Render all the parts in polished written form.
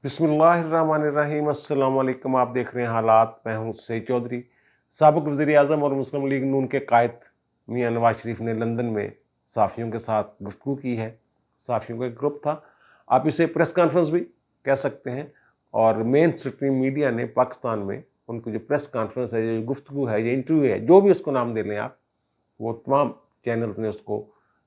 बिस्मिल्लाहिर्रहमानिर्रहीम। अस्सलाम वालेकुम। आप देख रहे हैं हालात। मैं हूँ सईद चौधरी। साबिक वज़ीर आज़म और मुस्लिम लीग नून के कायद मियां नवाज शरीफ ने लंदन में सहाफ़ियों के साथ गुफ्तगू की है। सहाफ़ियों का एक ग्रुप था, आप इसे प्रेस कॉन्फ्रेंस भी कह सकते हैं। और मेन स्ट्रीम मीडिया ने पाकिस्तान में उनको जो प्रेस कॉन्फ्रेंस है, जो गुफ्तगू है, ये इंटरव्यू है, जो भी उसको नाम दे लें आप, वो तमाम चैनल्स ने उसको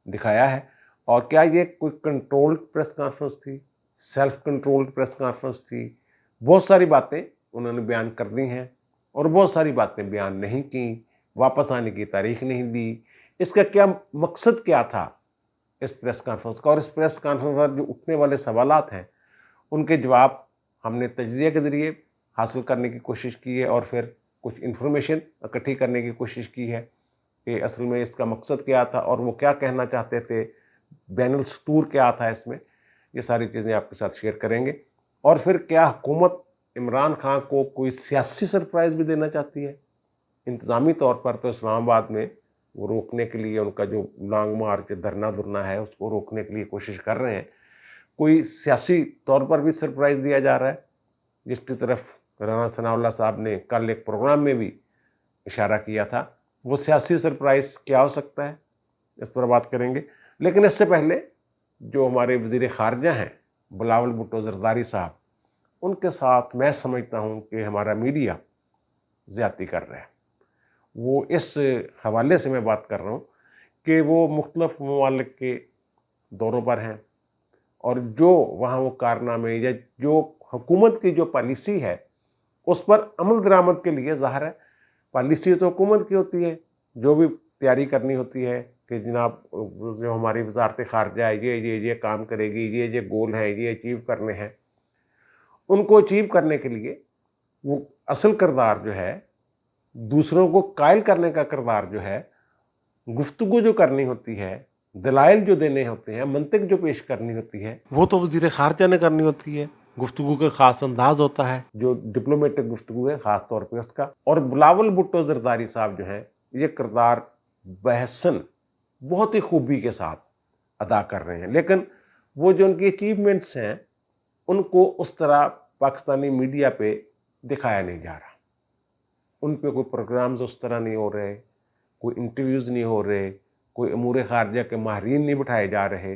दिखाया है। और क्या ये कोई कंट्रोल्ड प्रेस कॉन्फ्रेंस थी, सेल्फ कंट्रोल्ड प्रेस कॉन्फ्रेंस थी? बहुत सारी बातें उन्होंने बयान कर दी हैं और बहुत सारी बातें बयान नहीं की, वापस आने की तारीख नहीं दी। इसका क्या मकसद क्या था इस प्रेस कॉन्फ्रेंस का? और इस प्रेस कॉन्फ्रेंस पर जो उठने वाले सवालात हैं, उनके जवाब हमने तजज़िये के ज़रिए हासिल करने की कोशिश की है और फिर कुछ इन्फॉर्मेशन इकट्ठी करने की कोशिश की है कि असल में इसका मकसद क्या था और वो क्या कहना चाहते थे, बैनल सतूर क्या था इसमें। ये सारी चीज़ें आपके साथ शेयर करेंगे। और फिर क्या हुकूमत इमरान खान को कोई सियासी सरप्राइज़ भी देना चाहती है? इंतज़ामी तौर पर तो इस्लामाबाद में वो रोकने के लिए, उनका जो लॉन्ग मार्च धरना धुरना है, उसको रोकने के लिए कोशिश कर रहे हैं। कोई सियासी तौर पर भी सरप्राइज़ दिया जा रहा है, जिसकी तरफ राना सनाउल्लाह साहब ने कल एक प्रोग्राम में भी इशारा किया था। वो सियासी सरप्राइज़ क्या हो सकता है, इस पर बात करेंगे। लेकिन इससे पहले जो हमारे वज़ीर ख़ारजा हैं बिलावल भुट्टो ज़रदारी साहब, उनके साथ मैं समझता हूँ कि हमारा मीडिया ज़्यादती कर रहा है। वो इस हवाले से मैं बात कर रहा हूँ कि वो मुख्तलिफ़ ममालिक के दौरों पर हैं और जो वहाँ वो कारनामे या जो हुकूमत की जो पॉलिसी है, उस पर अमल दरामद के लिए ज़ाहिर है पॉलिसी तो हुकूमत की होती है, जो भी तैयारी करनी होती है कि जनाब जो हमारी वज़ारत ख़ारजा है ये काम करेगी, ये गोल हैं, ये अचीव करने हैं। उनको अचीव करने के लिए वो असल किरदार जो है, दूसरों को कायल करने का किरदार जो है, गुफ्तगू जो करनी होती है, दलाइल जो देने होते हैं, मंतिक जो पेश करनी होती है, वो तो वज़ीर ख़ारजा ने करनी होती है। गुफ्तगू का ख़ास अंदाज होता है, जो डिप्लोमेटिक गुफ्तगू है ख़ास तौर पे उसका। और बिलावल भुट्टो ज़रदारी साहब जो हैं, ये किरदार बहसन बहुत ही खूबी के साथ अदा कर रहे हैं। लेकिन वो जो उनकी अचीवमेंट्स हैं, उनको उस तरह पाकिस्तानी मीडिया पे दिखाया नहीं जा रहा। उन पे कोई प्रोग्राम्स उस तरह नहीं हो रहे, कोई इंटरव्यूज़ नहीं हो रहे, कोई अमूर ख़ारजा के माहिरीन नहीं बिठाए जा रहे।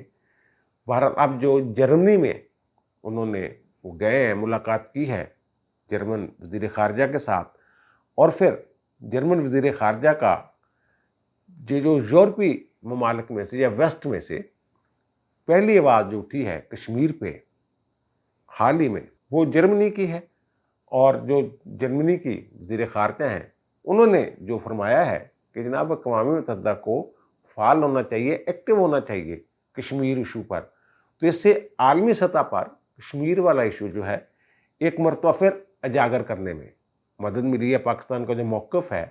बहरहाल अब जो जर्मनी में उन्होंने वो गए हैं, मुलाकात की है जर्मन वज़ीर ख़ारजा के साथ, और फिर जर्मन वज़ीर ख़ारजा का जो यूरोपीय ममालिक में से या वेस्ट में से पहली आवाज़ जो उठी है कश्मीर पे हाल ही में, वो जर्मनी की है। और जो जर्मनी की वज़ीर ख़ारजा हैं, उन्होंने जो फरमाया है कि जनाब अक़वाम मुत्तहिदा को फ़ाल होना चाहिए, एक्टिव होना चाहिए कश्मीर इशू पर। तो इससे आलमी सतह पर कश्मीर वाला इशू जो है, एक मरतबा फिर उजागर करने में मदद मिली है। पाकिस्तान का जो मौक़िफ़ है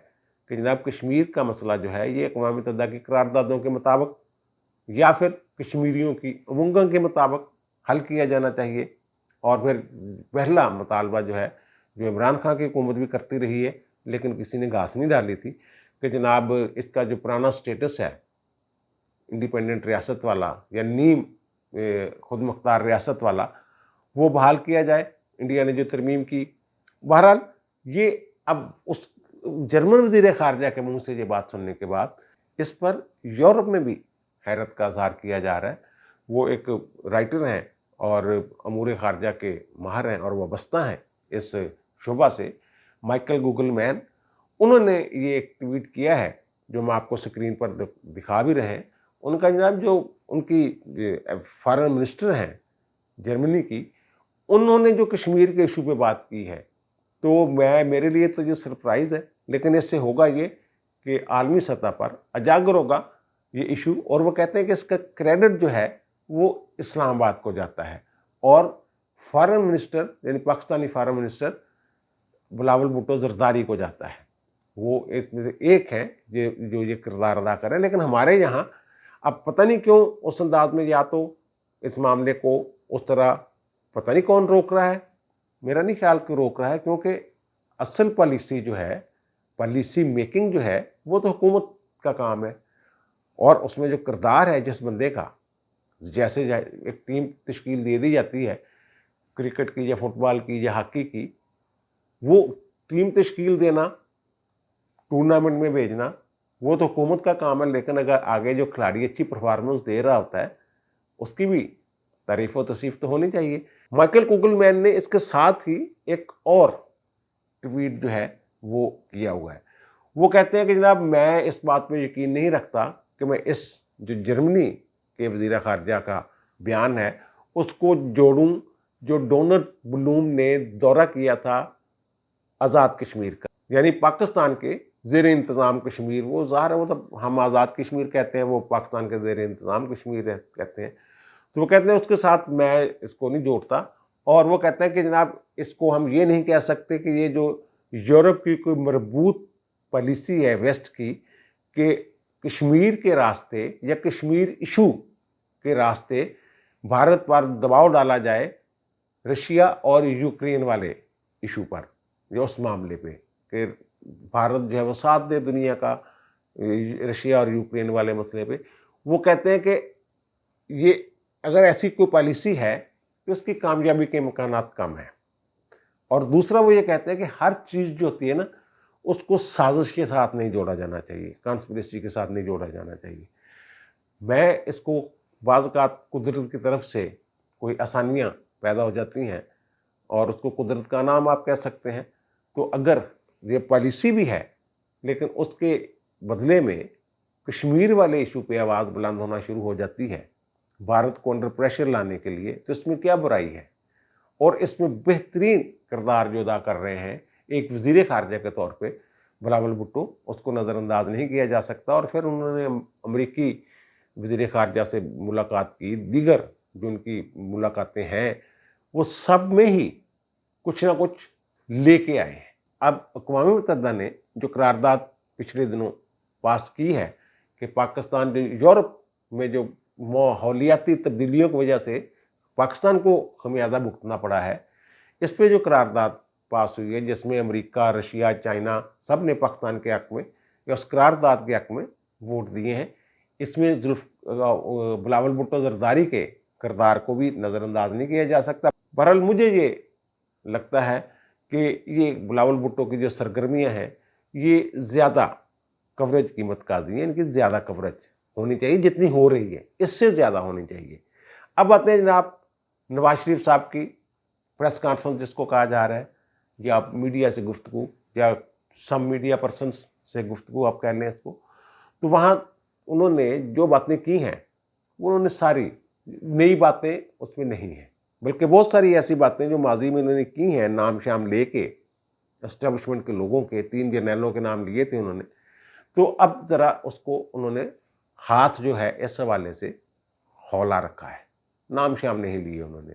कि जनाब कश्मीर का मसला जो है, ये अक़वाम मुत्तहिदा की करारदादों के मुताबिक या फिर कश्मीरियों की उमंगों के मुताबिक हल किया जाना चाहिए। और फिर पहला मुतालबा जो है, जो इमरान खान की हुकूमत भी करती रही है, लेकिन किसी ने घास नहीं डाली थी, कि जनाब इसका जो पुराना स्टेटस है इंडिपेंडेंट रियासत वाला या नीम खुद मुख्तार रियासत वाला, वो बहाल किया जाए। इंडिया ने जो तरमीम की, बहरहाल ये अब उस जर्मन वज़ीर ख़ारजा के मुँह से ये बात सुनने के बाद इस पर यूरोप में भी हैरत का इज़हार किया जा रहा है। वो एक राइटर हैं और अमूर ख़ारजा के माहिर हैं और वाबस्ता हैं इस शोबा से, माइकल गूगलमैन। उन्होंने ये एक ट्वीट किया है, जो मैं आपको स्क्रीन पर दिखा भी रहे हैं। उनका जनाब जो उनकी फ़ॉरेन मिनिस्टर हैं जर्मनी की, उन्होंने जो कश्मीर के इशू पे बात की है, तो मेरे लिए तो ये सरप्राइज़ है। लेकिन इससे होगा ये कि आलमी सतह पर उजागर होगा ये इशू, और वो कहते हैं कि इसका क्रेडिट जो है वो इस्लामाबाद को जाता है और फ़ॉरेन मिनिस्टर यानी पाकिस्तानी फ़ॉरेन मिनिस्टर बिलावल भुट्टो ज़रदारी को जाता है। वो इसमें से एक है जो ये किरदार अदा कर रहे हैं। लेकिन हमारे यहाँ अब पता नहीं क्यों उस अंदाज में, या तो इस मामले को उस तरह पता नहीं कौन रोक रहा है, मेरा नहीं ख्याल कि रोक रहा है, क्योंकि असल पॉलिसी जो है, पॉलिसी मेकिंग जो है, वो तो हुकूमत का काम है। और उसमें जो किरदार है जिस बंदे का, जैसे एक टीम तश्कील दे दी जाती है, کرکٹ کی یا فٹ بال کی یا ہاکی کی، وہ ٹیم تشکیل دینا، ٹورنامنٹ میں بھیجنا، وہ تو حکومت کا کام ہے، لیکن اگر آگے جو کھلاڑی اچھی پرفارمنس دے رہا ہوتا ہے اس کی بھی تعریف و تصریف تو ہونی چاہیے۔ مائیکل کوگل مین نے اس کے ساتھ ہی ایک اور ٹویٹ جو ہے وہ کیا ہوا ہے۔ وہ کہتے ہیں کہ جناب میں اس بات پہ یقین نہیں رکھتا کہ میں اس جو جرمنی کے وزیر خارجہ کا بیان ہے اس کو جوڑوں جو ڈونلڈ بلوم نے دورہ کیا تھا آزاد کشمیر کا، یعنی پاکستان کے زیر انتظام کشمیر، وہ ظاہر ہے وہ تو ہم آزاد کشمیر کہتے ہیں، وہ پاکستان کے زیر انتظام کشمیر کہتے ہیں، تو وہ کہتے ہیں اس کے ساتھ میں اس کو نہیں جوڑتا، اور وہ کہتے ہیں کہ جناب اس کو ہم یہ نہیں کہہ سکتے کہ یہ جو یورپ کی کوئی مربوط پالیسی ہے ویسٹ کی کہ کشمیر کے راستے یا کشمیر ایشو کے راستے بھارت پر دباؤ ڈالا جائے رشیا اور یوکرین والے ایشو پر، جو اس معاملے پہ کہ بھارت جو ہے وہ ساتھ دے دنیا کا رشیا اور یوکرین والے مسئلے پہ۔ وہ کہتے ہیں کہ یہ اگر ایسی کوئی پالیسی ہے تو اس کی کامیابی کے امکانات کم ہیں، اور دوسرا وہ یہ کہتے ہیں کہ ہر چیز جو ہوتی ہے نا اس کو سازش کے ساتھ نہیں جوڑا جانا چاہیے، کانسپریسی کے ساتھ نہیں جوڑا جانا چاہیے۔ میں اس کو بعض اوقات قدرت کی طرف سے کوئی آسانیاں پیدا ہو جاتی ہیں اور اس کو قدرت کا نام آپ کہہ سکتے ہیں، تو اگر یہ پالیسی بھی ہے لیکن اس کے بدلے میں کشمیر والے ایشو پہ آواز بلند ہونا شروع ہو جاتی ہے بھارت کو انڈر پریشر لانے کے لیے، تو اس میں کیا برائی ہے؟ اور اس میں بہترین کردار جو ادا کر رہے ہیں ایک وزیر خارجہ کے طور پہ بلاول بھٹو، اس کو نظر انداز نہیں کیا جا سکتا۔ اور پھر انہوں نے امریکی وزیر خارجہ سے ملاقات کی، دیگر جو ان کی ملاقاتیں ہیں وہ سب میں ہی کچھ نہ کچھ لے کے آئے ہیں۔ اب اقوام متحدہ نے جو قرارداد پچھلے دنوں پاس کی ہے کہ پاکستان جو یورپ میں جو ماحولیاتی تبدیلیوں کی وجہ سے پاکستان کو خمیازہ بھگتنا پڑا ہے، اس پہ جو قرارداد پاس ہوئی ہے جس میں امریکہ، رشیا، چائنا سب نے پاکستان کے حق میں یا اس قرارداد کے حق میں ووٹ دیے ہیں، اس میں بلاول بھٹو زرداری کے کردار کو بھی نظر انداز نہیں کیا جا سکتا۔ بہرحال مجھے یہ لگتا ہے کہ یہ بلاول بھٹو کی جو سرگرمیاں ہیں یہ زیادہ کوریج کی متقاضی ہیں، ان کی زیادہ کوریج ہونی چاہیے، جتنی ہو رہی ہے اس سے زیادہ ہونی چاہیے۔ اب آتے ہیں جناب نواز شریف صاحب کی پریس کانفرنس جس کو کہا جا رہا ہے، یا میڈیا سے گفتگو یا سم میڈیا پرسنس سے گفتگو آپ کہہ لیں اس کو، تو وہاں انہوں نے جو باتیں کی ہیں وہ انہوں نے ساری نئی باتیں اس میں نہیں ہیں، بلکہ بہت ساری ایسی باتیں جو ماضی میں انہوں نے کی ہیں، نام شام لے کے اسٹیبلشمنٹ کے لوگوں کے 3 جرنیلوں کے نام لیے تھے انہوں نے، تو اب ذرا اس کو انہوں نے ہاتھ جو ہے اس حوالے سے ہولا رکھا ہے، نام شام نہیں لیے انہوں نے۔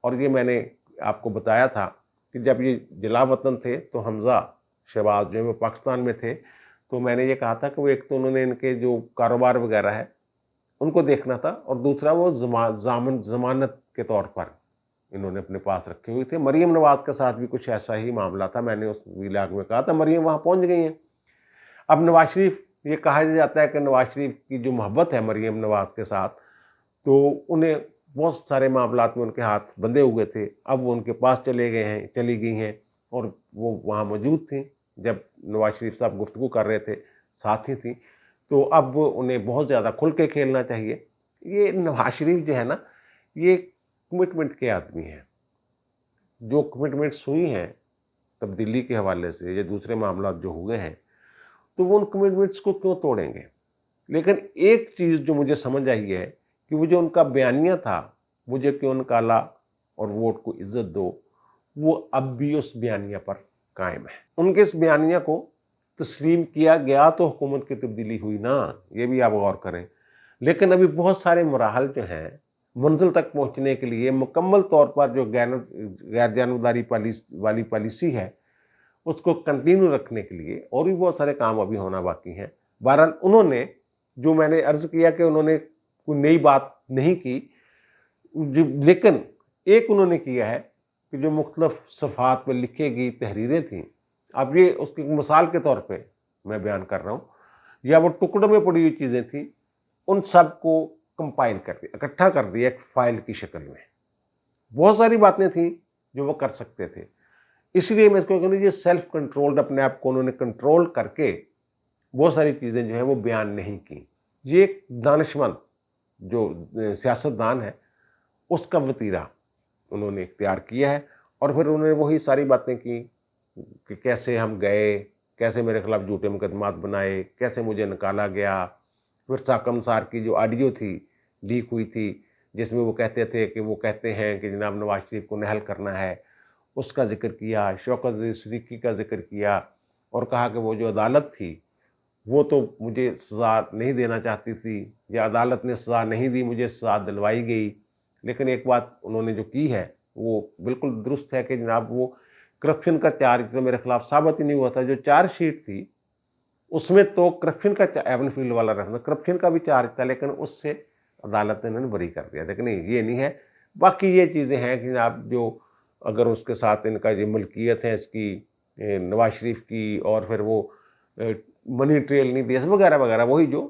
اور یہ میں نے آپ کو بتایا تھا کہ جب یہ جلا وطن تھے تو حمزہ شہباز جو وہ پاکستان میں تھے، تو میں نے یہ کہا تھا کہ وہ ایک تو انہوں نے ان کے جو کاروبار وغیرہ ہے ان کو دیکھنا تھا، اور دوسرا وہ ضمانت کے طور پر انہوں نے اپنے پاس رکھے ہوئے تھے۔ مریم نواز کے ساتھ بھی کچھ ایسا ہی معاملہ تھا، میں نے اس ویلاگ میں کہا تھا مریم وہاں پہنچ گئی ہیں۔ اب نواز شریف، یہ کہا جاتا ہے کہ نواز شریف کی جو محبت ہے مریم نواز کے ساتھ، تو انہیں بہت سارے معاملات میں ان کے ہاتھ بندھے ہوئے تھے، اب وہ ان کے پاس چلی گئی ہیں، اور وہ وہاں موجود تھیں جب نواز شریف صاحب گفتگو کر رہے تھے، ساتھی تھیں، تو اب انہیں بہت زیادہ کھل کے کھیلنا چاہیے۔ یہ نواز شریف جو ہے نا یہ کمٹمنٹ کے آدمی ہیں، جو کمٹمنٹس ہوئی ہیں تبدیلی کے حوالے سے یا دوسرے معاملات جو ہوئے ہیں تو وہ ان کمٹمنٹس کو کیوں توڑیں گے؟ لیکن ایک چیز جو مجھے سمجھ آئی ہے کہ وہ جو ان کا بیانیہ تھا مجھے کیوں نکالا اور ووٹ کو عزت دو، وہ اب بھی اس بیانیہ پر قائم ہے۔ ان کے اس بیانیہ کو تسلیم کیا گیا تو حکومت کی تبدیلی ہوئی نا، یہ بھی آپ غور کریں، لیکن ابھی بہت سارے مراحل جو ہیں منزل تک پہنچنے کے لیے مکمل طور پر جو غیر جانبداری والی پالیسی ہے اس کو کنٹینیو رکھنے کے لیے اور بھی بہت سارے کام ابھی ہونا باقی ہیں۔ بہرحال انہوں نے جو میں نے عرض کیا کہ انہوں نے کوئی نئی بات نہیں کی، لیکن ایک انہوں نے کیا ہے کہ جو مختلف صفحات پہ لکھے گئی تحریریں تھیں، اب یہ اس کی مثال کے طور پہ میں بیان کر رہا ہوں، یا وہ ٹکڑوں میں پڑی ہوئی چیزیں تھیں، ان سب کو کمپائل کر دیا، اکٹھا کر دیا ایک فائل کی شکل میں، بہت ساری باتیں تھیں جو وہ کر سکتے تھے. اس لیے میں اس کو کہوں یہ سیلف کنٹرولڈ، اپنے آپ کو انہوں نے کنٹرول کر کے بہت ساری چیزیں جو ہیں وہ بیان نہیں کی. یہ ایک دانشمند جو سیاست دان ہے اس کا وتیرہ انہوں نے اختیار کیا ہے. اور پھر انہوں نے وہی ساری باتیں کی کہ کیسے ہم گئے، کیسے میرے خلاف جھوٹے مقدمات بنائے، کیسے مجھے نکالا گیا. پھر ساکم سار کی جو آڈیو تھی لیک ہوئی تھی جس میں وہ کہتے تھے کہ وہ کہتے ہیں کہ جناب نواز شریف کو نہل کرنا ہے، اس کا ذکر کیا. شوکت صدیقی کا ذکر کیا اور کہا کہ وہ جو عدالت تھی وہ تو مجھے سزا نہیں دینا چاہتی تھی، یا عدالت نے سزا نہیں دی، مجھے سزا دلوائی گئی. لیکن ایک بات انہوں نے جو کی ہے وہ بالکل درست ہے کہ جناب وہ کرپشن کا چارج تو میرے خلاف ثابت ہی نہیں ہوا تھا. جو چارج شیٹ تھی اس میں تو کرپشن کا ایون فیلڈ والا رکھنا کرپشن کا بھی چارج تھا، لیکن اس سے عدالت نے انہوں نے بری کر دیا. لیکن نہیں، یہ نہیں ہے. باقی یہ چیزیں ہیں کہ جناب جو اگر اس کے ساتھ ان کا یہ ملکیت ہے اس کی نواز شریف کی، اور پھر وہ منی ٹریل نہیں دیا وغیرہ وغیرہ، وہی جو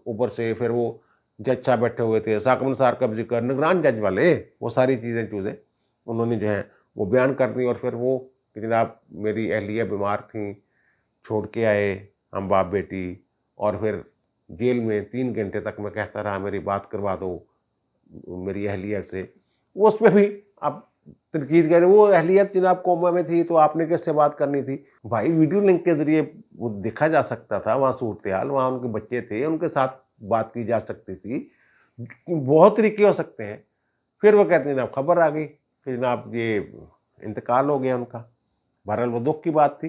اوپر سے پھر وہ جج صاحب بیٹھے ہوئے تھے، ساکم نثار کا ذکر، نگران جج والے، وہ ساری چیزیں انہوں نے جو ہیں وہ بیان کر دی. اور پھر وہ کہ جناب میری اہلیہ بیمار تھیں، چھوڑ کے آئے ہم باپ بیٹی، اور پھر جیل میں 3 گھنٹے تک میں کہتا رہا میری بات کروا دو میری اہلیہ سے. وہ اس پہ بھی آپ تنقید کریں، وہ اہلیت جناب کوما میں تھی تو آپ نے کس سے بات کرنی تھی؟ بھائی ویڈیو لنک کے ذریعے وہ دیکھا جا سکتا تھا، وہاں صورتحال، وہاں ان کے بچے تھے، ان کے ساتھ بات کی جا سکتی تھی. بہت طریقے ہو سکتے ہیں. پھر وہ کہتے ہیں جناب خبر آ گئی کہ جناب یہ انتقال ہو گیا ان کا. بہرحال وہ دکھ کی بات تھی.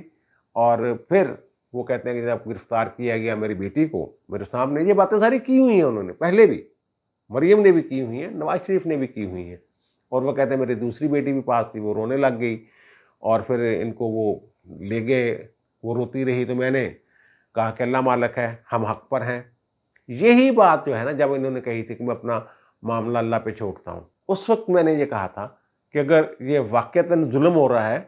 اور پھر وہ کہتے ہیں کہ جناب گرفتار کیا گیا میری بیٹی کو میرے سامنے. یہ باتیں ساری کی ہوئی ہیں انہوں نے پہلے بھی، مریم نے بھی کی ہوئی ہیں، نواز شریف نے بھی کی ہوئی ہیں. اور وہ کہتے ہیں میری دوسری بیٹی بھی پاس تھی، وہ رونے لگ گئی اور پھر ان کو وہ لے گئے، وہ روتی رہی تو میں نے کہا کہ اللہ مالک ہے، ہم حق پر ہیں. یہی بات جو ہے نا جب انہوں نے کہی تھی کہ میں اپنا معاملہ اللہ پہ چھوڑتا ہوں، اس وقت میں نے یہ کہا تھا کہ اگر یہ واقعتاً ظلم ہو رہا ہے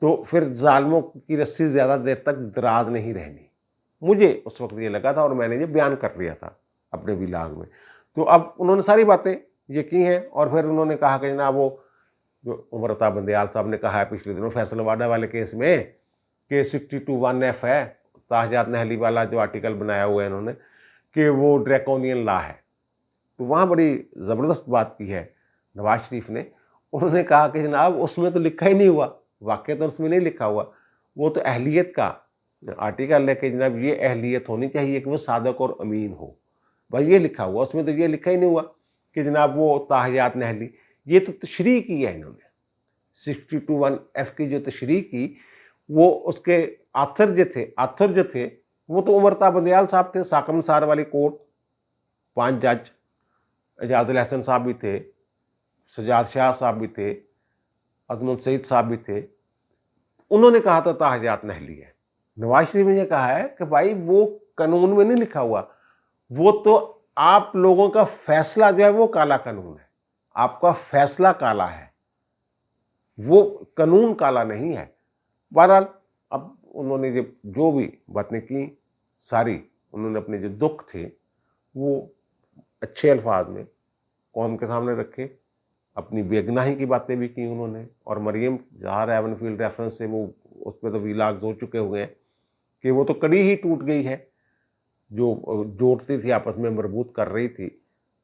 تو پھر ظالموں کی رسی زیادہ دیر تک دراز نہیں رہنی. مجھے اس وقت یہ لگا تھا اور میں نے یہ بیان کر دیا تھا اپنے ولاگ میں. تو اب انہوں نے ساری باتیں یہ کی ہیں. اور پھر انہوں نے کہا کہ جناب وہ جو عمر عطا بندیال صاحب نے کہا ہے پچھلے دنوں فیصل واڈا والے کیس میں کہ 62(1)(f) ہے، تاحجات نہلی والا جو آرٹیکل بنایا ہوا ہے انہوں نے، کہ وہ ڈریکونین لا ہے. تو وہاں بڑی زبردست بات کی ہے نواز شریف نے. انہوں نے کہا کہ جناب اس میں تو لکھا ہی نہیں ہوا، واقعہ تو اس میں نہیں لکھا ہوا، وہ تو اہلیت کا آرٹیکل ہے کہ جناب یہ اہلیت ہونی چاہیے کہ وہ صادق اور امین ہو. بھائی یہ لکھا ہوا، اس میں تو یہ لکھا ہی نہیں ہوا کہ جناب وہ تاحیات نہلی. یہ تو تشریح کی ہے انہوں نے 62(1)(f) کی جو تشریح کی، وہ اس کے آتھر جو تھے وہ تو عمر عطا بندیال صاحب تھے. ساکم نثار والی کوٹ 5 جج، اعجاز الحسن صاحب بھی تھے، سجاد شاہ صاحب بھی تھے، عظمت سعید صاحب بھی تھے. انہوں نے کہا تھا تاحجات نہلی ہے. نواز شریف نے یہ کہا ہے کہ بھائی وہ قانون میں نہیں لکھا ہوا، وہ تو آپ لوگوں کا فیصلہ جو ہے وہ کالا قانون ہے، آپ کا فیصلہ کالا ہے، وہ قانون کالا نہیں ہے. بہرحال اب انہوں نے جو بھی باتیں کی ساری انہوں نے اپنے جو دکھ تھے وہ اچھے الفاظ میں قوم کے سامنے رکھے. اپنی بے گناہی کی باتیں بھی کی انہوں نے. اور مریم ظاہر ایون فیلڈ ریفرنس سے وہ اس پہ تو ویلاگز ہو چکے ہوئے ہیں کہ وہ تو کڑی ہی ٹوٹ گئی ہے جو جوڑتی تھی، آپس میں مربوط کر رہی تھی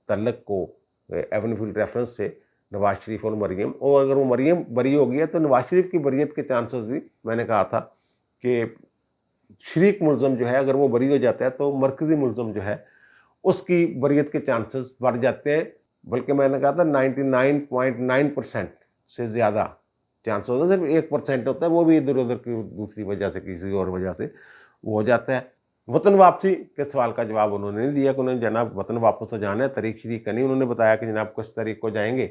تعلق کو ایون فیلڈ ریفرنس سے نواز شریف اور مریم. اور اگر وہ مریم بری ہو گئی ہے تو نواز شریف کی بریت کے چانسز بھی، میں نے کہا تھا کہ شریک ملزم جو ہے اگر وہ بری ہو جاتا ہے تو مرکزی ملزم جو ہے اس کی بریت کے چانسز بڑھ جاتے ہیں. بلکہ میں نے کہا تھا 99.9% سے زیادہ چانس ہوتا ہے، صرف 1% ہوتا ہے، وہ بھی ادھر ادھر کی دوسری وجہ سے کسی اور وجہ سے وہ ہو جاتا ہے. وطن واپسی کے سوال کا جواب انہوں نے نہیں دیا کہ انہوں نے جناب وطن واپس تو جانا ہے، طریق شریک کا نہیں. انہوں نے بتایا کہ جناب کس طریق کو جائیں گے،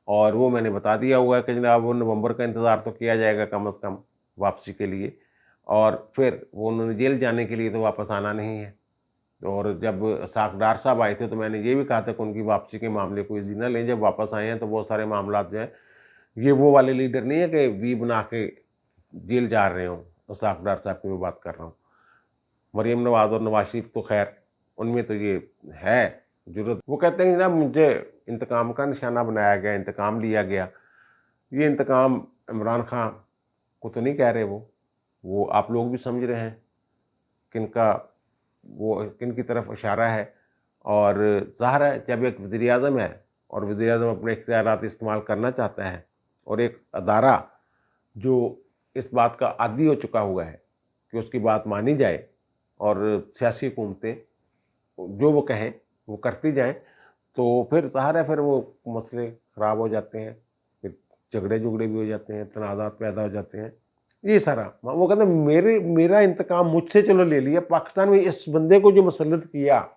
اور وہ میں نے بتا دیا ہوا ہے کہ جناب وہ نومبر کا انتظار تو کیا جائے گا کم از کم واپسی کے لیے. اور پھر وہ انہوں نے جیل جانے کے لیے تو واپس آنا نہیں ہے. اور جب اسحاق ڈار صاحب آئے تھے تو میں نے یہ بھی کہا تھا کہ ان کی واپسی کے معاملے کو ایزی نہ لیں. جب واپس آئے ہیں تو بہت سارے معاملات جو ہیں، یہ وہ والے لیڈر نہیں ہے کہ وی بنا کے جیل جا رہے ہوں. اسحاق ڈار صاحب کی میں بات کر رہا ہوں. مریم نواز اور نواز شریف تو خیر ان میں تو یہ ہے जरूरत। वो कहते हैं जनाब मुझे इंतकाम का निशाना बनाया गया, इंतकाम लिया गया। ये इंतकाम इमरान खान को तो नहीं कह रहे, वो आप लोग भी समझ रहे हैं किनका, वो किन की तरफ इशारा है। और ज़ाहिर है जब एक वज़ीर आज़म है और वज़ीर आज़म अपने इख्तियारात इस्तेमाल करना चाहता है, और एक अदारा जो इस बात का आदी हो चुका हुआ है कि उसकी बात मानी जाए और सियासी हुकूमतें जो वो कहें वो करती जाएं, तो फिर ज़ाहिर है फिर वो मसले ख़राब हो जाते हैं, फिर झगड़े झुगड़े भी हो जाते हैं, तनाज़ात पैदा हो जाते हैं। ये सारा वो कहते हैं मेरा इंतकाम मुझसे चलो ले लिया, पाकिस्तान में इस बंदे को जो मुसल्लत किया,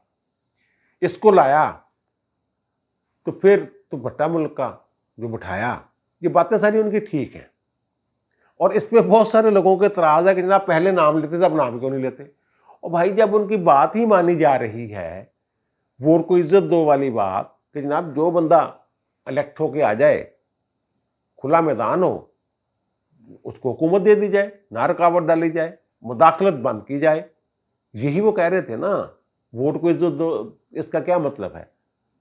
इसको लाया, तो फिर तो भट्टा मुल्क का जो बिठाया, ये बातें सारी उनकी ठीक हैं। और इस पे बहुत सारे लोगों के एतराज़ है कि जनाब पहले नाम लेते थे, अब नाम क्यों नहीं लेते। और भाई जब उनकी बात ही मानी जा रही है, वोट को इज्जत दो वाली बात, कि जनाब जो बंदा इलेक्ट होके आ जाए, खुला मैदान हो, उसको हुकूमत दे दी जाए, ना रुकावट डाली जाए, मुदाखलत बंद की जाए। यही वो कह रहे थे ना, वोट को इज्जत दो। इसका क्या मतलब है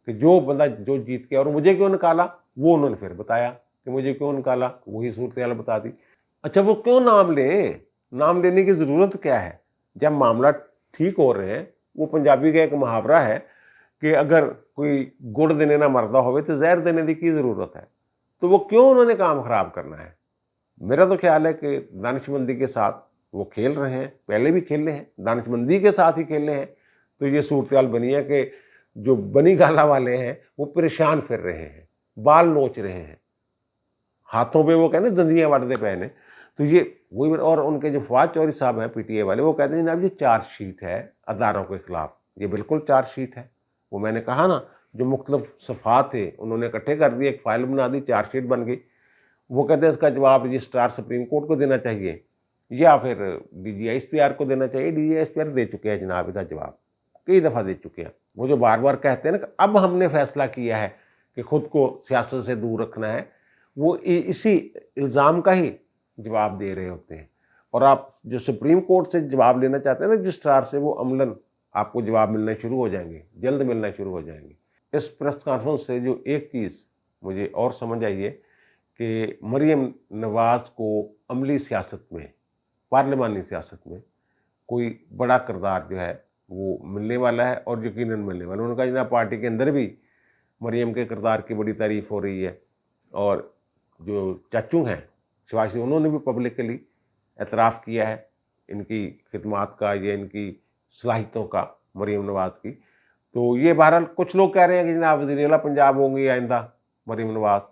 कि जो बंदा जो जीत के, और मुझे क्यों निकाला, वो उन्होंने फिर बताया कि मुझे क्यों निकाला, वही सूरत बता दी। अच्छा वो क्यों नाम लें, नाम लेने की ज़रूरत क्या है जब मामला ठीक हो रहे हैं। वो पंजाबी का एक मुहावरा है कि अगर कोई गुड़ देने ना मरदा होवे तो जहर देने की ज़रूरत है। तो वो क्यों उन्होंने काम ख़राब करना है। मेरा तो ख्याल है कि दानिशमंदी के साथ वो खेल रहे हैं, पहले भी खेले हैं, दानिशमंदी के साथ ही खेले हैं। तो ये सूरत बनी है कि जो बनी गाला वाले हैं वो परेशान फिर रहे हैं, बाल नोच रहे हैं, हाथों पे वो कहते दंदियाँ वटते पे ने। तो ये वही, और उनके जो फवाद चौधरी साहब हैं पीटीए वाले, वो कहते हैं जनाब ये चार्जशीट है अदारों के खिलाफ, ये बिल्कुल चार्जशीट है। वो मैंने कहा ना, जो मुख्तलिफ सफ़ात थे उन्होंने इकट्ठे कर दिए, एक फाइल बना दी, चार्जशीट बन गई। वो कहते हैं इसका जवाब रजिस्ट्रार सुप्रीम कोर्ट को देना चाहिए या फिर DGISPR को देना चाहिए। DGISPR दे चुके हैं जनाब इसका जवाब, कई दफ़ा दे चुके हैं। वो जो बार बार कहते हैं ना कि अब हमने फैसला किया है कि खुद को सियासत से दूर रखना है, वो इसी इल्ज़ाम का ही जवाब दे रहे होते हैं। और आप जो सुप्रीम कोर्ट से जवाब लेना चाहते हैं ना रजिस्ट्रार से, वो अमलन आपको जवाब मिलने शुरू हो जाएंगे, जल्द मिलना शुरू हो जाएंगे। इस प्रेस कॉन्फ्रेंस से जो एक चीज़ मुझे और समझ आई है कि मरीम नवाज़ को अमली सियासत में, पार्लिमानी सियासत में कोई बड़ा किरदार जो है वो मिलने वाला है, और यकीनन मिलने वाला है। उन्होंने कहा जनाब पार्टी के अंदर भी मरीम के किरदार की बड़ी तारीफ़ हो रही है, और जो चाचू हैं शिवाजी, उन्होंने भी पब्लिकली एतराफ़ किया है इनकी खिदमात का या इनकी सलाहियतों का, मरीम नवाज़ की। तो ये बहरहाल कुछ लोग कह रहे हैं कि जनाब वज़ीर आला पंजाब होंगी आइंदा मरीम नवाज़।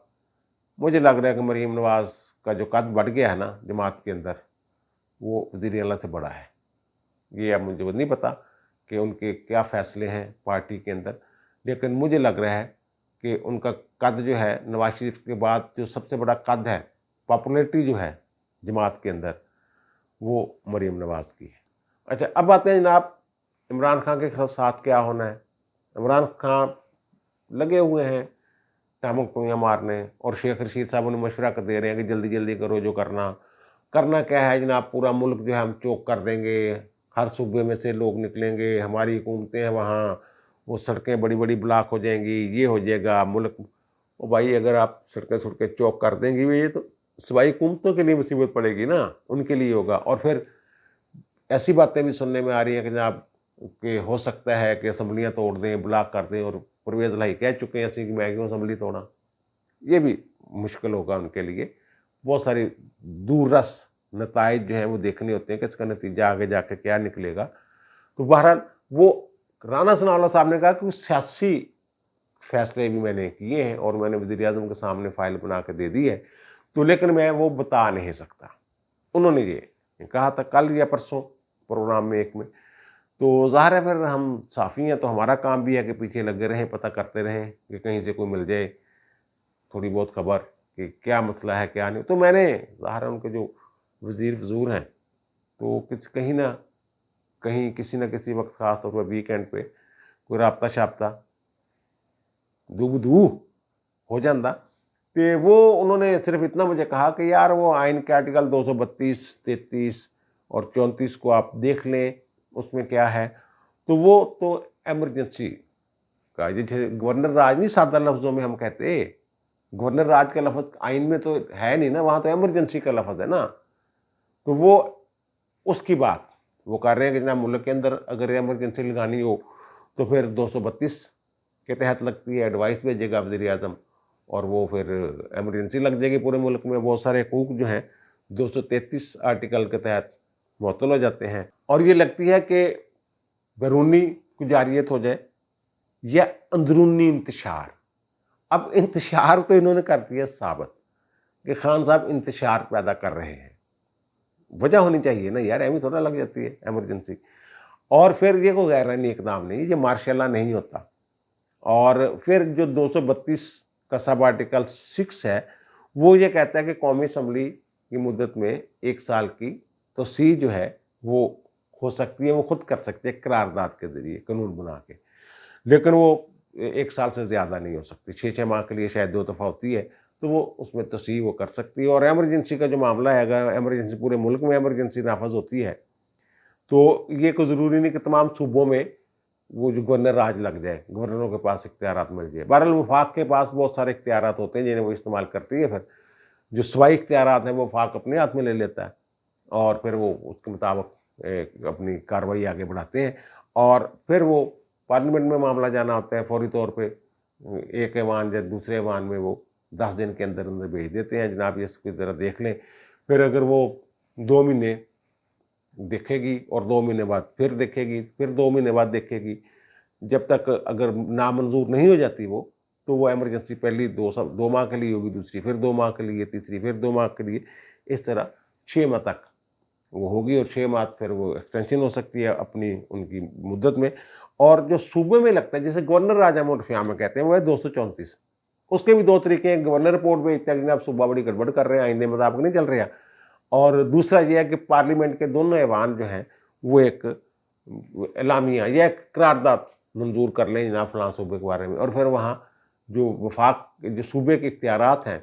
मुझे लग रहा है कि मरीम नवाज़ का जो कद बढ़ गया है ना जमात के अंदर, वो वज़ीर आला से बड़ा है। ये अब मुझे नहीं पता कि उनके क्या फ़ैसले हैं पार्टी के अंदर, लेकिन मुझे लग रहा है कि उनका कद जो है नवाज शरीफ के बाद जो सबसे बड़ा कद है, पॉपुलैरिटी जो है जमात के अंदर, वो मरीम नवाज़ की है। अच्छा अब आते हैं जनाब इमरान खान के साथ क्या होना है। इमरान खान लगे हुए हैं टामक टुइयाँ मारने, और शेख रशीद साहब उन्हें मशवरा कर दे रहे हैं कि जल्दी जल्दी करो, जो करना क्या है जनाब, पूरा मुल्क जो है हम चोक कर देंगे, हर सूबे में से लोग निकलेंगे, हमारी हुकूमतें हैं वहाँ, वो सड़कें बड़ी बड़ी ब्लॉक हो जाएंगी, ये हो जाएगा मुल्क। ओ भाई अगर आप सड़कें चौक कर देंगी, ये तो सूबाई हुकूमतों के लिए मुसीबत पड़ेगी ना, उनके लिए होगा। और फिर ऐसी बातें भी सुनने में आ रही हैं कि जनाब कि हो सकता है कि असम्बलियाँ तोड़ दें, ब्लॉक कर दें, और परवेज़ लाई कह चुके हैं ऐसे कि मैं क्यों असम्बली तोड़ा। ये भी मुश्किल होगा उनके लिए। बहुत सारी दूररस नताइज जो हैं वो देखने होते हैं कि इसका नतीजा आगे जाके क्या निकलेगा। तो बहरहाल वो राना सनाउल्लाह साहब ने कहा कि सियासी फैसले भी मैंने किए हैं और मैंने वज़ीर-ए-आज़म के सामने फाइल बना के दे दी है, तो लेकिन मैं वो बता नहीं सकता। उन्होंने ये कहा था कल या परसों प्रोग्राम में एक में। तो ज़ाहिर है फिर हम साफ़ी हैं तो हमारा काम भी है कि पीछे लगे रहें, पता करते रहें कि कहीं से कोई मिल जाए थोड़ी बहुत खबर कि क्या मसला है क्या नहीं। तो मैंने ज़ाहिर है उनके जो वज़ीर वज़ूर हैं, तो कहीं ना कहीं किसी न किसी वक्त ख़ास तौर पर वीकेंड पे कोई राबता-शाबता दू-बदू हो जाता। तो वो उन्होंने सिर्फ इतना मुझे कहा कि यार वो आइन के आर्टिकल 232, 33 और 34 को आप देख लें, उसमें क्या है। तो वो तो इमरजेंसी का, जैसे गवर्नर राज नहीं सादा लफ्जों में हम कहते, गवर्नर राज का लफ्ज आइन में तो है नहीं ना, वहां तो इमरजेंसी का लफ्ज है ना। तो वो उसकी बात वो कर रहे हैं कि जनाब मुल्क के अंदर अगर इमरजेंसी लगानी हो तो फिर 232 के तहत लगती है, एडवाइस भेजेगा वज़ीर आज़म और वो फिर इमरजेंसी लग जाएगी पूरे मुल्क में। बहुत सारे हकूक जो हैं 233 आर्टिकल के तहत मुअत्तल हो जाते हैं। और ये लगती है कि बैरूनी गुजारियत हो जाए या अंदरूनी इंतशार। अब इंतशार तो इन्होंने कर दिया साबित कि खान साहब इंतशार पैदा कर रहे हैं। वजह होनी चाहिए ना यार, एवं थोड़ा लग जाती है इमरजेंसी। और फिर ये कोई गैर आईनी इकदाम नहीं, ये मार्शल लॉ नहीं होता। और फिर जो 232 का सब आर्टिकल 6 है वो ये कहता है कि कौमी असम्बली की मुद्दत में 1 साल की तोसी जो है वो हो सकती है, वो खुद कर सकती है करारदाद के जरिए कानून बना के, लेकिन वो 1 साल से ज़्यादा नहीं हो सकती। 6-6 माह के लिए शायद 2 दफ़ा होती है, तो वो उसमें तोसी वो कर सकती है। और इमरजेंसी का जो मामला है, अगर इमरजेंसी पूरे मुल्क में इमरजेंसी नाफज होती है तो ये कोई ज़रूरी नहीं कि तमाम सूबों में वो जो गवर्नर राज लग जाए, गवर्नरों के पास इख्तियारात मिल जाए। बहरहाल वफाक के पास बहुत सारे इख्तियारात होते हैं जिन्हें वो इस्तेमाल करती है। फिर जो सूबाई इख्तियारात हैं वो वफाक अपने हाथ में ले लेता है और फिर वो उसके मुताबिक अपनी कार्रवाई आगे बढ़ाते हैं। और फिर वो पार्लियामेंट में मामला जाना होता है, फौरी तौर पे एक ऐवान या दूसरे ऐवान में वो 10 दिन के अंदर अंदर भेज देते हैं, जनाब ये इसकी ज़रा देख लें। फिर अगर वो 2 महीने देखेगी और 2 महीने बाद फिर देखेगी, फिर 2 महीने बाद देखेगी, जब तक अगर नामंजूर नहीं हो जाती वो, तो वो इमरजेंसी पहली 2 माह के लिए होगी, दूसरी फिर 2 माह के लिए, तीसरी फिर 2 माह के लिए, इस तरह 6 माह तक वो होगी। और 6 माह फिर वो एक्सटेंशन हो सकती है अपनी उनकी मुद्दत में। और जो सूबे में लगता है, जैसे गवर्नर राजा उर्फिया में कहते हैं, वो है 234। उसके भी 2 तरीके हैं। गवर्नर रिपोर्ट भेजता है कि जनाब सूबा बड़ी गड़बड़ कर रहे हैं, आइंदे मुताबिक नहीं चल रहा। और दूसरा ये है कि पार्लियामेंट के दोनों ऐवान जो हैं वो एक एलामिया या एक करारदाद मंजूर कर लें जनाब फलां सूबे के बारे में, और फिर वहाँ जो वफाक जो सूबे के इख्तियारात हैं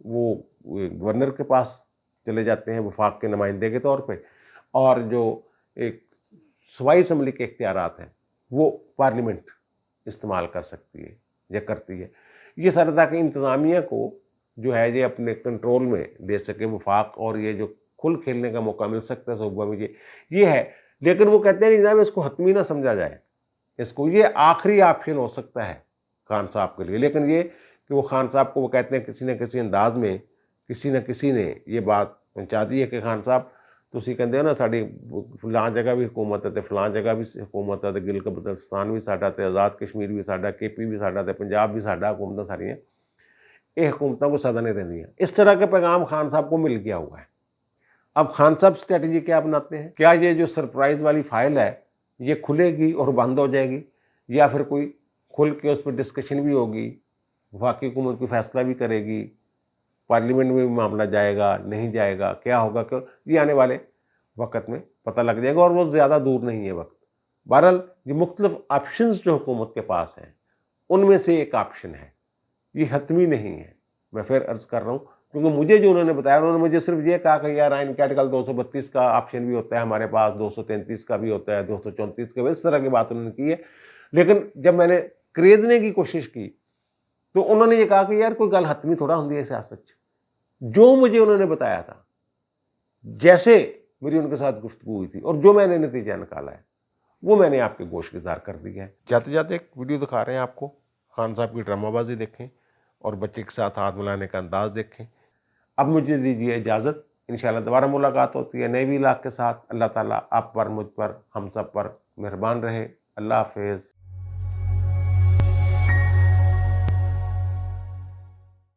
वो गवर्नर के पास चले जाते हैं वफाक के नुमाइंदे के तौर पे, और जो एक सूबाई असम्बली के इख्तियारात हैं वो पार्लियामेंट इस्तेमाल कर सकती है या करती है। ये सारा ताकि इंतज़ामिया को जो है ये अपने कंट्रोल में ले सके वफाक, और ये जो खुल खेलने का मौका मिल सकता है सूबा में, ये है। लेकिन वो कहते हैं कि जनाब इसको हतमी ना समझा जाए, इसको ये आखिरी ऑप्शन हो सकता है खान साहब के लिए। लेकिन ये कि वो खान साहब को वो कहते हैं किसी न किसी अंदाज में किसी न किसी ने ये बात पहुँचा दी है कि खान साहब ਤੁਸੀਂ ਕਹਿੰਦੇ ਹੋ ਨਾ ਸਾਡੀ ਫਲਾਂ ਜਗ੍ਹਾ ਵੀ ਹਕੂਮਤ ਹੈ ਤੇ ਫਲਾਂ ਜਗ੍ਹਾ ਵੀ ਹਕੂਮਤ ਹੈ ਤੇ ਗਿਲਗਿਤ ਬਲਤਿਸਤਾਨ ਵੀ ਸਾਡਾ ਤੇ ਆਜ਼ਾਦ ਕਸ਼ਮੀਰ ਵੀ ਸਾਡਾ, केपी भी साਡਾ ਤੇ पंजाब भी साਡਾ, हुकूमत सारियाँ ये हुकूमतों को सदा नहीं रहती हैं। इस तरह का पैगाम खान साहब को मिल गया हुआ है। अब खान साहब स्ट्रेटजी क्या अपनाते हैं? क्या ये जो सरप्राइज वाली फाइल है ये खुलेगी और बंद हो जाएगी, या फिर कोई खुल के उस पर डिस्कशन भी होगी, वफाकी हुकूमत कोई फैसला भी करेगी, पार्लियामेंट में भी मामला जाएगा नहीं जाएगा, क्या होगा, क्यों, ये आने वाले वक्त में पता लग जाएगा और वो ज़्यादा दूर नहीं है वक्त। बहरहाल ये मुख्तलिफ ऑप्शंस जो हुकूमत के पास हैं उनमें से एक ऑप्शन है, ये हतमी नहीं है। मैं फिर अर्ज कर रहा हूँ क्योंकि मुझे जो उन्होंने बताया, उन्होंने मुझे सिर्फ ये कहा कि यार आइन के आर्टिकल 232 का ऑप्शन भी होता है हमारे पास, 233 का भी होता है, 234 का भी, इस तरह की बात उन्होंने की है। लेकिन जब मैंने खरीदने की कोशिश की तो उन्होंने ये कहा कि यार कोई गल हतमी थोड़ा होती है सियासत। जो मुझे उन्होंने बताया था, जैसे मेरी उनके साथ गुफ्तगू हुई थी और जो मैंने नतीजा निकाला है वो मैंने आपके गोश गुजार कर दिया है। जाते जाते एक वीडियो दिखा रहे हैं आपको, खान साहब की ड्रामाबाजी देखें और बच्चे के साथ हाथ मिलाने का अंदाज देखें। अब मुझे दीजिए इजाज़त, इंशाल्लाह दोबारा मुलाकात होती है नए व्लॉग के साथ। अल्लाह ताला आप पर, मुझ पर, हम सब पर मेहरबान रहे। अल्लाह हाफिज़।